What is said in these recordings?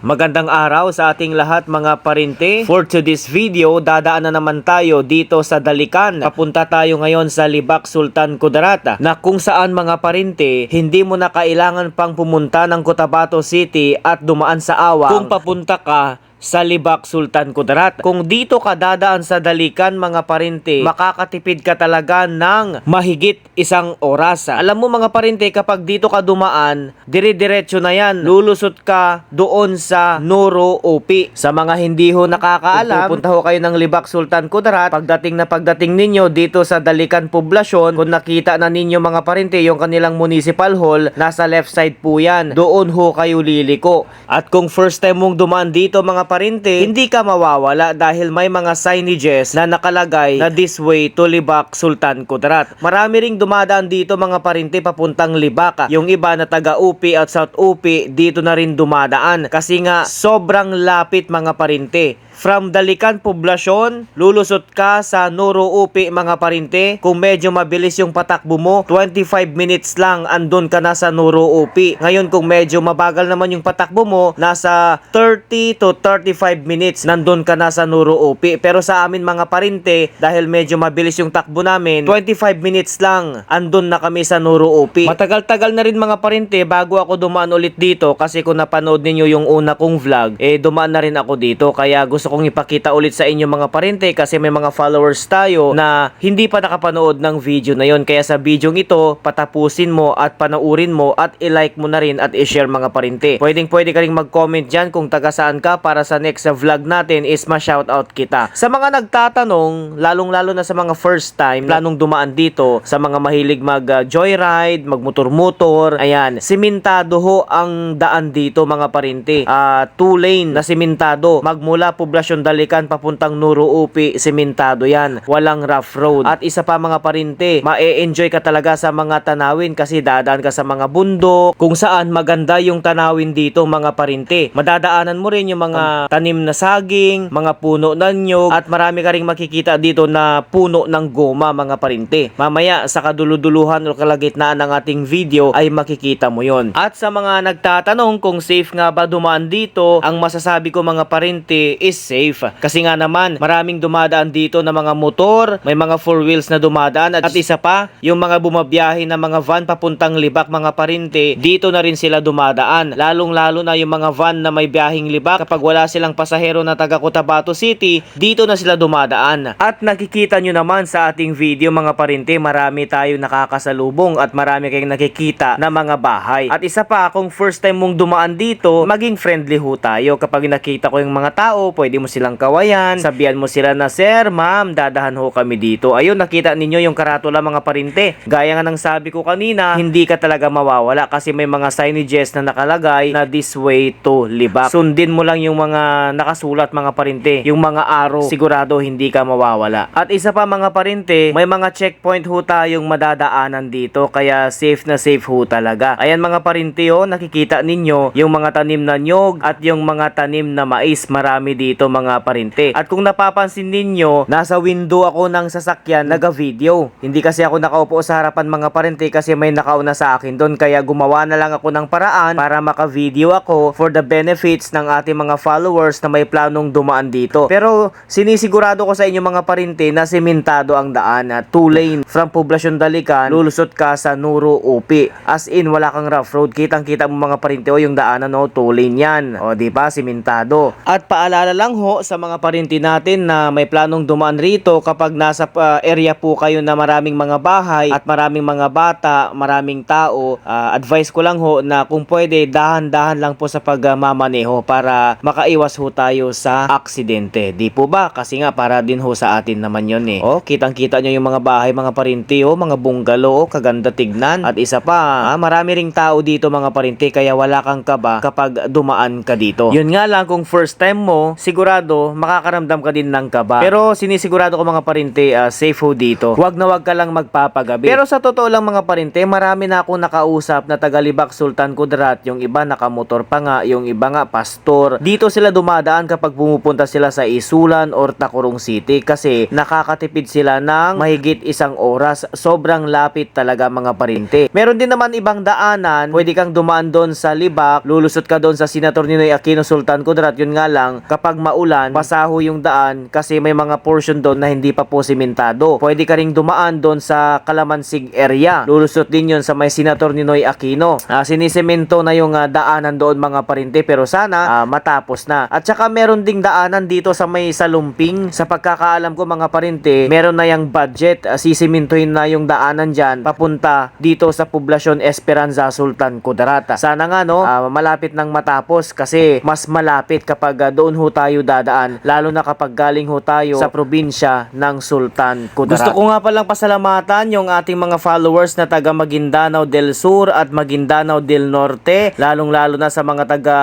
Magandang araw sa ating lahat mga parinte. For today's video, dadaan na naman tayo dito sa Dalican. Papunta tayo ngayon sa Libak Sultan Kudarat na kung saan mga parinte, hindi mo na kailangan pang pumunta ng Cotabato City at dumaan sa Awang kung papunta ka sa Libak Sultan Kudarat. Kung dito ka dadaan sa Dalican mga parinte, makakatipid ka talaga ng mahigit 1 oras. Alam mo mga parinte, kapag dito ka dumaan, dire-diretso na yan. Lulusot ka doon sa Noro Upi. Sa mga hindi ho nakakaalam, pupunta ho kayo ng Libak Sultan Kudarat. Pagdating ninyo dito sa Dalican Poblasyon, kung nakita na ninyo mga parinte yung kanilang municipal hall, nasa left side po yan. Doon ho kayo liliko. At kung first time mong dumaan dito mga parinte, hindi ka mawawala dahil may mga signages na nakalagay na this way to Libak Sultan Kudarat. Marami ring dumadaan dito mga parinte papuntang Libak. Yung iba na taga Upi at South Upi, dito na rin dumadaan kasi nga sobrang lapit mga parinte. From Dalican Poblasyon, lulusot ka sa Noro Upi mga parinte. Kung medyo mabilis yung patakbo mo, 25 minutes lang andun ka na sa Noro Upi. Ngayon kung medyo mabagal naman yung patakbo mo, nasa 30 to 35 minutes nandun ka na sa Noro Upi. Pero sa amin mga parinte, dahil medyo mabilis yung takbo namin, 25 minutes lang andun na kami sa Noro Upi. Matagal-tagal na rin mga parinte bago ako dumaan ulit dito kasi kung napanood ninyo yung una kong vlog, dumaan na rin ako dito. Kaya gusto kong ipakita ulit sa inyo mga parinte kasi may mga followers tayo na hindi pa nakapanood ng video na yon. Kaya sa video ito, patapusin mo at panoorin mo at i-like mo na rin at i-share mga parinte. Pwede ka rin mag-comment dyan kung taga saan ka para sa next vlog natin is ma-shoutout kita. Sa mga nagtatanong, lalong-lalo na sa mga first time, planong dumaan dito, sa mga mahilig mag-joyride, mag-motor-motor, ayan, simentado ho ang daan dito mga parinte. 2 lane na simentado. Magmula Poblasyon Dalican papuntang Noro Upi, simentado yan. Walang rough road. At isa pa mga parinte, ma-enjoy ka talaga sa mga tanawin kasi dadaan ka sa mga bundok kung saan maganda yung tanawin dito mga parinte. Madadaanan mo rin yung mga tanim na saging, mga puno ng nyog, at marami ka ring makikita dito na puno ng goma mga parinte. Mamaya sa kaduluduluhan o kalagitnaan ng ating video ay makikita mo yon. At sa mga nagtatanong kung safe nga ba dumaan dito, ang masasabi ko mga parinte is safe. Kasi nga naman, maraming dumadaan dito na mga motor, may mga 4 wheels na dumadaan, at isa pa, yung mga bumabiyahe na mga van papuntang Libak mga parinte, dito na rin sila dumadaan. Lalong-lalo na yung mga van na may biyaheng Libak, kapag wala silang pasahero na taga Cotabato City, dito na sila dumadaan. At nakikita nyo naman sa ating video mga parinte, marami tayo nakakasalubong at marami kayong nakikita na mga bahay. At isa pa, kung first time mong dumaan dito, maging friendly ho tayo. Kapag nakita ko yung mga tao, pwede mo silang kawayan, sabihan mo sila na, "Sir, ma'am, dadahan ho kami dito." Ayun, nakita ninyo yung karatula mga parinte. Gaya nga ng sabi ko kanina, hindi ka talaga mawawala kasi may mga signages na nakalagay na this way to Libak. Sundin mo lang yung mga nakasulat mga parinte, yung mga arrow, sigurado hindi ka mawawala. At isa pa mga parinte, may mga checkpoint ho tayong madadaanan dito, kaya safe na safe ho talaga. Ayan mga parinte, nakikita ninyo yung mga tanim na nyog at yung mga tanim na mais, marami dito mga parinte. At kung napapansin ninyo, nasa window ako ng sasakyan naga-video. Hindi kasi ako nakaupo sa harapan mga parinte kasi may nakauna sa akin doon, kaya gumawa na lang ako ng paraan para maka-video ako for the benefits ng ating mga followers na may planong dumaan dito. Pero sinisigurado ko sa inyo mga parinte na simentado ang daan, 2 lane from Poblasyon Dalican, lulusot ka sa Noro Upi. As in, wala kang rough road. Kitang-kita mo mga parinte, yung daanan 2 lane yan. Di ba, simentado. At paalala lang ho sa mga parinte natin na may planong dumaan rito, kapag nasa area po kayo na maraming mga bahay at maraming mga bata, maraming tao, advice ko lang ho na kung pwede, dahan-dahan lang po sa pagmamaneho para makaiwas ho tayo sa aksidente. Di po ba? Kasi nga para din ho sa atin naman yun kitang-kita nyo yung mga bahay mga parinte, mga bungalow, kaganda tignan. At isa pa, marami ring tao dito mga parinte, kaya wala kang kaba kapag dumaan ka dito. Yun nga lang, kung first time mo, siguro sigurado makakaramdam ka din ng kaba. Pero sinisigurado ko mga parinte, safe ho dito. Huwag na huwag ka lang magpapagabi. Pero sa totoo lang mga parinte, marami na akong nakausap na taga-Libak Sultan Kudarat, yung iba nakamotor pa nga, yung iba nga pastor. Dito sila dumadaan kapag pumupunta sila sa Isulan or Tacorong City kasi nakakatipid sila ng mahigit 1 oras. Sobrang lapit talaga mga parinte. Meron din naman ibang daanan, pwede kang dumaan doon sa Libak, lulusot ka doon sa Senator Ninoy Aquino Sultan Kudarat. Yun nga lang, kapag maulan, basaho yung daan kasi may mga portion doon na hindi pa po simentado. Pwede ka ring dumaan doon sa Kalamansig area. Lulusot din yun sa may Senator Ninoy Aquino. Sinisemento na yung daanan doon mga parinte, pero sana matapos na. At saka meron ding daanan dito sa may Salumping. Sa pagkakaalam ko mga parinte, meron na yung budget. Sisimentohin na yung daanan dyan papunta dito sa poblasyon Esperanza Sultan Kudarat. Sana nga no, malapit nang matapos kasi mas malapit kapag doon ho tayo dadaan, lalo na kapag galing ho tayo sa probinsya ng Sultan Kudarat. Gusto ko nga palang pasalamatan yung ating mga followers na taga Maguindanao del Sur at Maguindanao del Norte, lalong-lalo na sa mga taga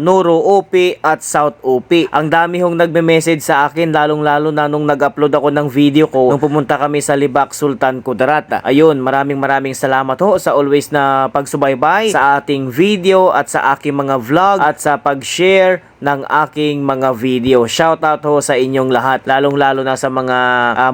Noro UP at South UP. Ang dami hong nagme-message sa akin, lalong-lalo na nung nag-upload ako ng video ko nung pumunta kami sa Libak Sultan Kudarat. Ayun, maraming salamat ho sa always na pagsubaybay sa ating video at sa aking mga vlog at sa pag-share ng aking mga video. Shoutout ho sa inyong lahat, lalong-lalo na sa mga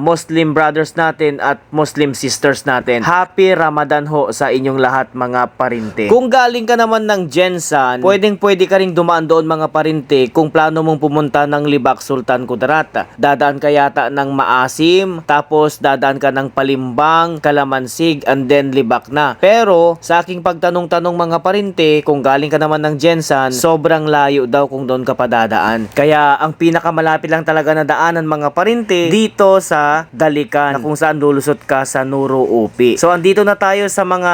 Muslim brothers natin at Muslim sisters natin. Happy Ramadan ho sa inyong lahat mga parinte. Kung galing ka naman ng Jensan, pwede ka ring dumaan doon mga parinte kung plano mong pumunta ng Libak Sultan Kudarat. Dadaan ka yata ng Maasim, tapos dadaan ka ng Palimbang, Kalamansig, and then Libak na. Pero sa aking pagtanong-tanong mga parinte, kung galing ka naman ng Jensan, sobrang layo daw kung doon ka pa dadaan. Kaya ang pinakamalapit lang talaga na daanan mga parinte dito sa Dalikan, na kung saan lulusot ka sa Nuro UP. So andito na tayo sa mga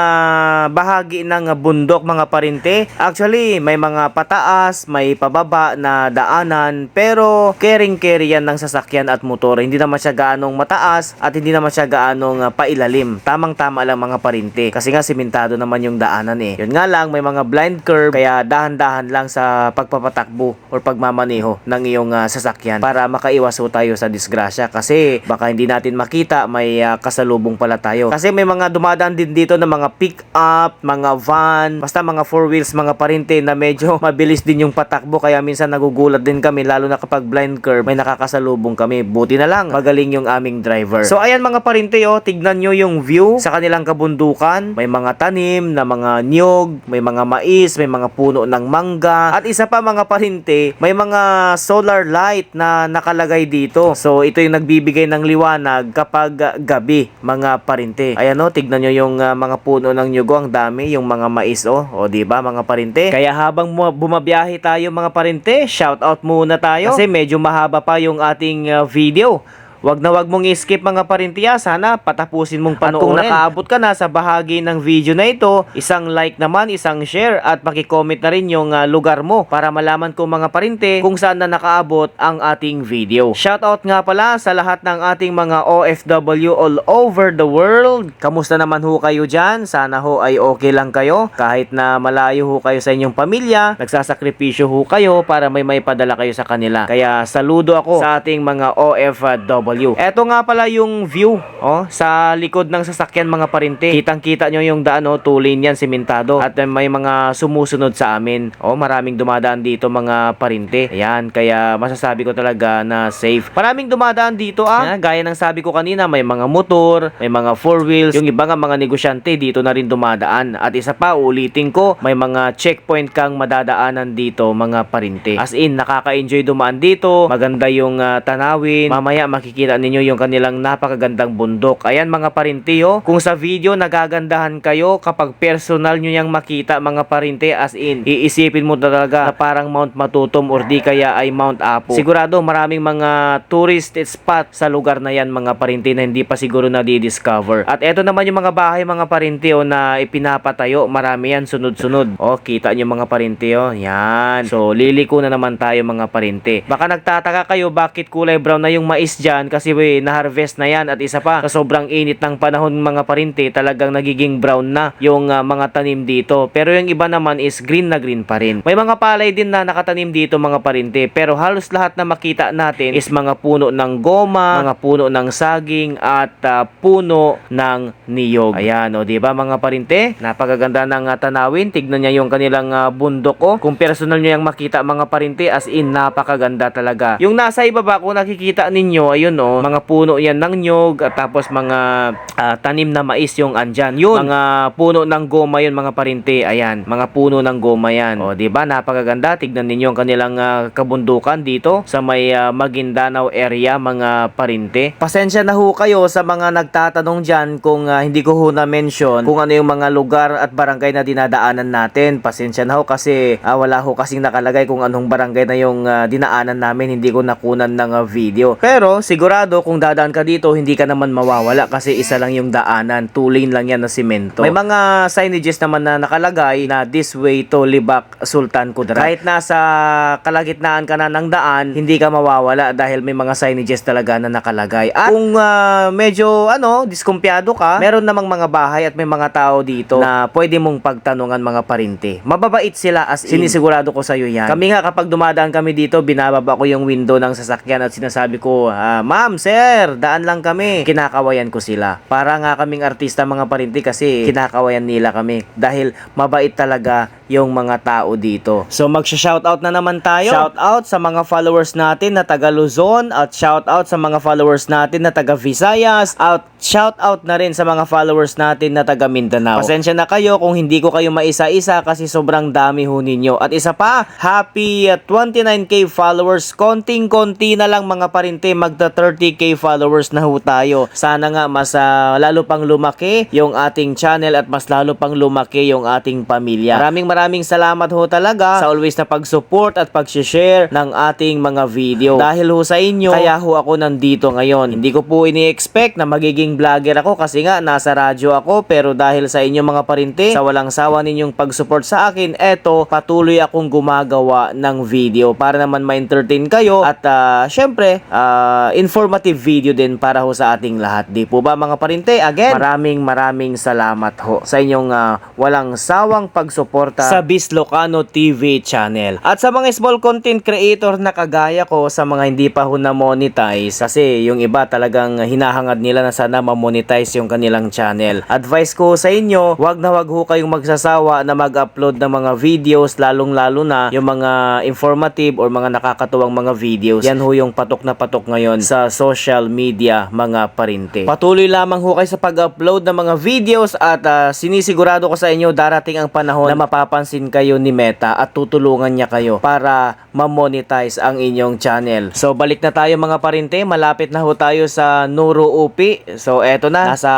bahagi ng bundok mga parinte. Actually may mga pataas, may pababa na daanan, pero caring-carry yan ng sasakyan at motor. Hindi naman siya gaanong mataas at hindi naman siya gaanong pailalim. Tamang-tama lang mga parinte kasi nga simentado naman yung daanan eh. Yun nga lang, may mga blind curve, kaya dahan-dahan lang sa pagpapatakbo or pagmamaneho ng iyong sasakyan para makaiwas ho tayo sa disgrasya, kasi baka hindi natin makita may kasalubong pala tayo. Kasi may mga dumadaan din dito na mga pick up, mga van, basta mga 4 wheels mga parinte na medyo mabilis din yung patakbo, kaya minsan nagugulat din kami, lalo na kapag blind curve may nakakasalubong kami. Buti na lang magaling yung aming driver. So ayan mga parinte, tignan nyo yung view sa kanilang kabundukan. May mga tanim na mga niyog, may mga mais, may mga puno ng mangga, at isa pa mga parinte, may mga solar light na nakalagay dito. So ito yung nagbibigay ng liwanag kapag gabi mga parinte. Ayan tignan nyo yung mga puno ng nyugo, ang dami, yung mga mais o di ba mga parinte. Kaya habang bumabiyahe tayo mga parinte, shout out muna tayo kasi medyo mahaba pa yung ating video. Wag na wag mong i-skip mga parintiya, sana patapusin mong panoorin. At kung nakaabot ka na sa bahagi ng video na ito, isang like naman, isang share, at paki-comment na rin yung lugar mo para malaman ko mga parinte kung saan na nakaabot ang ating video. Shoutout nga pala sa lahat ng ating mga OFW all over the world. Kamusta naman ho kayo dyan? Sana ho ay okay lang kayo. Kahit na malayo ho kayo sa inyong pamilya, nagsasakripisyo ho kayo para may padala kayo sa kanila. Kaya saludo ako sa ating mga OFW. Ito nga pala yung view sa likod ng sasakyan mga parinte. Kitang-kita nyo yung daan, 2 lane yan, simentado. At may mga sumusunod sa amin. Maraming dumadaan dito mga parinte. Ayan, kaya masasabi ko talaga na safe. Maraming dumadaan dito gaya ng sabi ko kanina, may mga motor, may mga 4 wheels. Yung iba nga mga negosyante dito na rin dumadaan. At isa pa, ulitin ko, may mga checkpoint kang madadaanan dito mga parinte. As in, nakaka-enjoy dumaan dito. Maganda yung tanawin. Mamaya makikita ninyo yung kanilang napakagandang bundok. Ayan mga parinte, kung sa video nagagandahan kayo kapag personal nyo yang makita mga parinte, as in iisipin mo talaga na parang Mount Matutum or di kaya ay Mount Apo. Sigurado maraming mga tourist spot sa lugar na yan mga parinte na hindi pa siguro na-discover. At eto naman yung mga bahay mga parinte na ipinapatayo, marami yan sunod-sunod. Kita nyo mga parinte, yan. So liliko na naman tayo mga parinte. Baka nagtataka kayo bakit kulay brown na yung mais dyan. yan kasi na-harvest na yan, at isa pa sa sobrang init ng panahon mga parinte, talagang nagiging brown na yung mga tanim dito. Pero yung iba naman is green na green pa rin. May mga palay din na nakatanim dito mga parinte, pero halos lahat na makita natin is mga puno ng goma, mga puno ng saging at puno ng niyog. Ayan, o di ba mga parinte? Napakaganda ng tanawin. Tignan niya yung kanilang bundok, oh. Kung personal niyo yung makita mga parinte, as in napakaganda talaga. Yung nasa ibaba kung nakikita ninyo, ayun, oh, mga puno yan ng niyog at tapos mga tanim na mais yung andyan. Yun, mga puno ng goma yun mga parinte. Ayan, mga puno ng goma yan. O di ba? Napakaganda. Tignan ninyo ang kanilang kabundukan dito sa may Maguindanao area mga parinte. Pasensya na ho kayo sa mga nagtatanong dyan kung hindi ko ho na-mention kung ano yung mga lugar at barangay na dinadaanan natin. Pasensya na ho kasi wala ho kasing nakalagay kung anong barangay na yung dinaanan namin. Hindi ko nakunan ng video. Pero sigurado kung dadaan ka dito, hindi ka naman mawawala kasi isa lang yung daanan. 2 lane lang yan na simento. May mga signages naman na nakalagay na this way to Libak Sultan Kudarat. Kahit nasa kalagitnaan ka na ng daan, hindi ka mawawala dahil may mga signages talaga na nakalagay. At kung medyo diskumpiyado ka, meron namang mga bahay at may mga tao dito na pwede mong pagtanungan mga parinte. Mababait sila, as in. Sinisigurado ko sa iyo yan. Kami nga kapag dumadaan kami dito, binababa ko yung window ng sasakyan at sinasabi ko, ma'am, sir, daan lang kami. Kinakawayan ko sila. Para nga kaming artista mga parinte kasi kinakawayan nila kami dahil mabait talaga yung mga tao dito. So magsha-shoutout na naman tayo. Shoutout sa mga followers natin na taga Luzon at shoutout sa mga followers natin na taga Visayas at shoutout na rin sa mga followers natin na taga Mindanao. Pasensya na kayo kung hindi ko kayo maisa-isa kasi sobrang dami ho ninyo. At isa pa, happy 29k followers. Konting-konti na lang mga parinte, magta 30k followers na ho tayo. Sana nga mas lalo pang lumaki yung ating channel at mas lalo pang lumaki yung ating pamilya. Maraming salamat ho talaga sa always na pag-support at pag-share ng ating mga video. Dahil ho sa inyo, kaya ho ako nandito ngayon. Hindi ko po ini-expect na magiging vlogger ako kasi nga nasa radyo ako, pero dahil sa inyo mga parinte, sa walang sawa ninyong pag-support sa akin, eto, patuloy akong gumagawa ng video para naman ma-entertain kayo at syempre, informative video din para ho sa ating lahat. Di po ba mga parinte? Again, maraming salamat ho sa inyong walang sawang pagsuporta sa Bislocano TV channel. At sa mga small content creator na kagaya ko, sa mga hindi pa ho na-monetize, kasi yung iba talagang hinahangad nila na sana ma-monetize yung kanilang channel. Advice ko sa inyo, wag ho kayong magsasawa na mag-upload ng mga videos, lalong-lalo na yung mga informative or mga nakakatuwang mga videos. Yan ho yung patok na patok ngayon sa social media mga parinte. Patuloy lamang ho kayo sa pag-upload ng mga videos at sinisigurado ko sa inyo darating ang panahon na mapapansin kayo ni Meta at tutulungan niya kayo para ma-monetize ang inyong channel. So balik na tayo mga parinte, malapit na ho tayo sa Nuro Upi. So eto na, nasa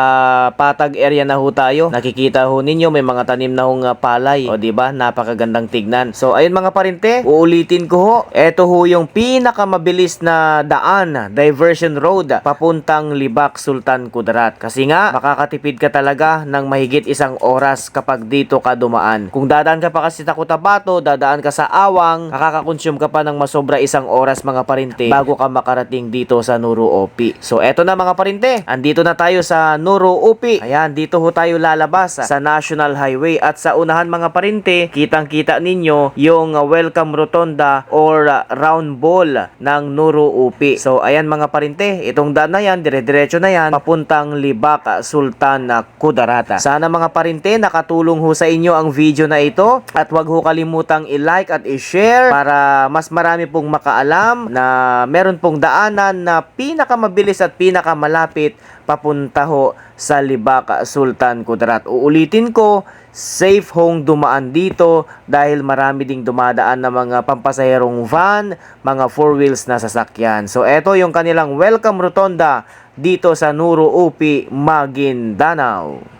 Patag area na ho tayo. Nakikita ho ninyo may mga tanim na hong palay. O di ba? Napakagandang tignan. So ayun mga parinte, uulitin ko ho. Eto ho yung pinakamabilis na daan, diversion road papuntang Libak Sultan Kudarat. Kasi nga makakatipid ka talaga ng mahigit 1 oras kapag dito ka dumaan. Kung dadaan ka pa kasi sa Cotabato, dadaan ka sa Awang, makakakonsume ka pa ng masobra 1 oras mga parinte bago ka makarating dito sa Nuro Upi. So eto na mga parinte, andito na tayo sa Nuro Upi. Ayan, dito ho tayo lalabas sa National Highway at sa unahan mga parinte, kitang-kita ninyo yung welcome rotonda or round ball ng Nuro Upi. So ayan mga parinte, itong daan na yan, dire-diretso na yan papuntang Libak Sultan Kudarat. Sana mga parinte nakatulong ho sa inyo ang video na ito at wag ho kalimutang i-like at i-share para mas marami pong makaalam na meron pong daanan na pinakamabilis at pinakamalapit papunta ho sa Libak Sultan Kudarat. Uulitin ko, safe hong dumaan dito dahil marami ding dumadaan na mga pampasaherong van, mga 4 wheels na sasakyan. So eto yung kanilang welcome rotonda dito sa Nuro Upi, Maguindanao.